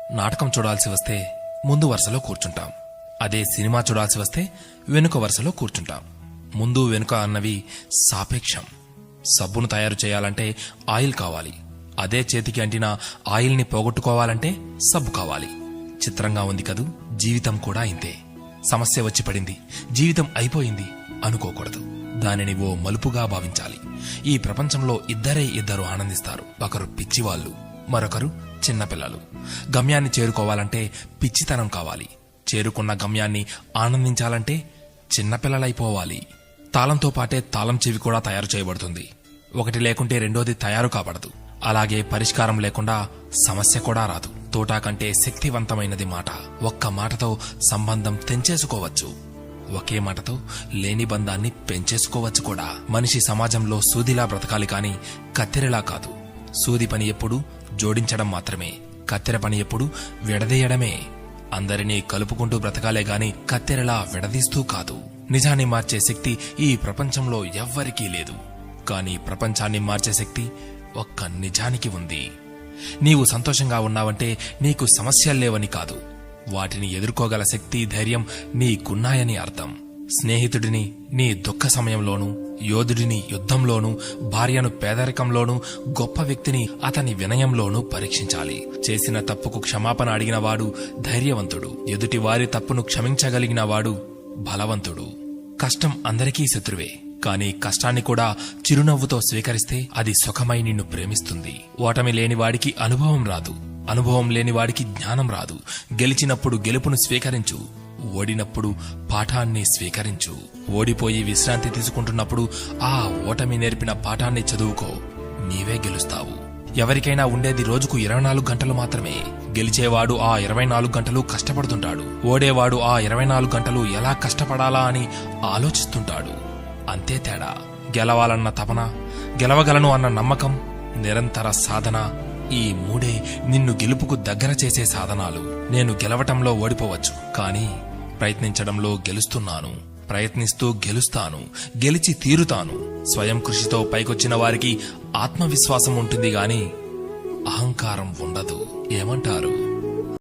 నాటకం చూడాల్సి వస్తే ముందు వరుసలో కూర్చుంటాం. అదే సినిమా చూడాల్సి వస్తే వెనుక వరుసలో కూర్చుంటాం. ముందు వెనుక అన్నవి సాపేక్షం. సబ్బును తయారు చేయాలంటే ఆయిల్ కావాలి. అదే చేతికి అంటిన ఆయిల్ని పోగొట్టుకోవాలంటే సబ్బు కావాలి. చిత్రంగా ఉంది కదూ, జీవితం కూడా ఇంతే. సమస్య వచ్చి పడింది, జీవితం అయిపోయింది అనుకోకూడదు. దానిని ఓ మలుపుగా భావించాలి. ఈ ప్రపంచంలో ఇద్దరు ఆనందిస్తారు. ఒకరు పిచ్చివాళ్లు, మరొకరు చిన్నపిల్లలు. గమ్యాన్ని చేరుకోవాలంటే పిచ్చితనం కావాలి. చేరుకున్న గమ్యాన్ని ఆనందించాలంటే చిన్నపిల్లలైపోవాలి. తాళంతో పాటే తాళం చెవి కూడా తయారు చేయబడుతుంది. ఒకటి లేకుంటే రెండోది తయారు కాబడదు. అలాగే పరిష్కారం లేకుండా సమస్య కూడా రాదు. తోటా కంటే శక్తివంతమైనది మాట. ఒక్క మాటతో సంబంధం తెంచేసుకోవచ్చు. ఒకే మాటతో లేని బంధాన్ని పెంచేసుకోవచ్చు కూడా. మనిషి సమాజంలో సూదిలా బ్రతకాలి కాని కత్తెరలా కాదు. సూది పని ఎప్పుడు జోడించడం మాత్రమే, కత్తెర పని ఎప్పుడు విడదీయడమే. అందరినీ కలుపుకుంటూ బ్రతకాలే గాని కత్తెరలా విడదీస్తూ కాదు. నిజాన్ని మార్చే శక్తి ఈ ప్రపంచంలో ఎవ్వరికీ లేదు. కాని ప్రపంచాన్ని మార్చే శక్తి ఒక్క నిజానికి ఉంది. నీవు సంతోషంగా ఉన్నావంటే నీకు సమస్యల్లేవని కాదు, వాటిని ఎదుర్కోగల శక్తి, ధైర్యం నీకున్నాయని అర్థం. స్నేహితుడిని నీ దుఃఖ సమయంలోనూ, యోధుడిని యుద్ధంలోనూ, భార్యను పేదరికంలోనూ, గొప్ప వ్యక్తిని అతని వినయంలోనూ పరీక్షించాలి. చేసిన తప్పుకు క్షమాపణ అడిగినవాడు ధైర్యవంతుడు. ఎదుటి వారి తప్పును క్షమించగలిగిన వాడు బలవంతుడు. కష్టం అందరికీ శత్రువే, కాని కష్టాన్ని కూడా చిరునవ్వుతో స్వీకరిస్తే అది సుఖమై నిన్ను ప్రేమిస్తుంది. ఓటమి లేనివాడికి అనుభవం రాదు, అనుభవం లేనివాడికి జ్ఞానం రాదు. గెలిచినప్పుడు గెలుపును స్వీకరించు, ఓడినప్పుడు పాఠాన్ని స్వీకరించు. ఓడిపోయి విశ్రాంతి తీసుకుంటున్నప్పుడు ఆ ఓటమి నేర్పిన పాఠాన్ని చదువుకో. నీవే గెలుస్తావు. ఎవరికైనా ఉండేది రోజుకు 24 గంటలు మాత్రమే. గెలిచేవాడు ఆ 24 గంటలు కష్టపడుతుంటాడు. ఓడేవాడు ఆ 24 గంటలు ఎలా కష్టపడాలా అని ఆలోచిస్తుంటాడు. అంతే తేడా. గెలవాలన్న తపన, గెలవగలను అన్న నమ్మకం, నిరంతర సాధన, ఈ మూడే నిన్ను గెలుపుకు దగ్గర చేసే సాధనాలు. నేను గెలవటంలో ఓడిపోవచ్చు, కానీ ప్రయత్నించడంలో గెలుస్తున్నాను. ప్రయత్నిస్తూ గెలుస్తాను, గెలిచి తీరుతాను. స్వయం కృషితో పైకొచ్చిన వారికి ఆత్మవిశ్వాసం ఉంటుంది గాని అహంకారం ఉండదు. ఏమంటారు?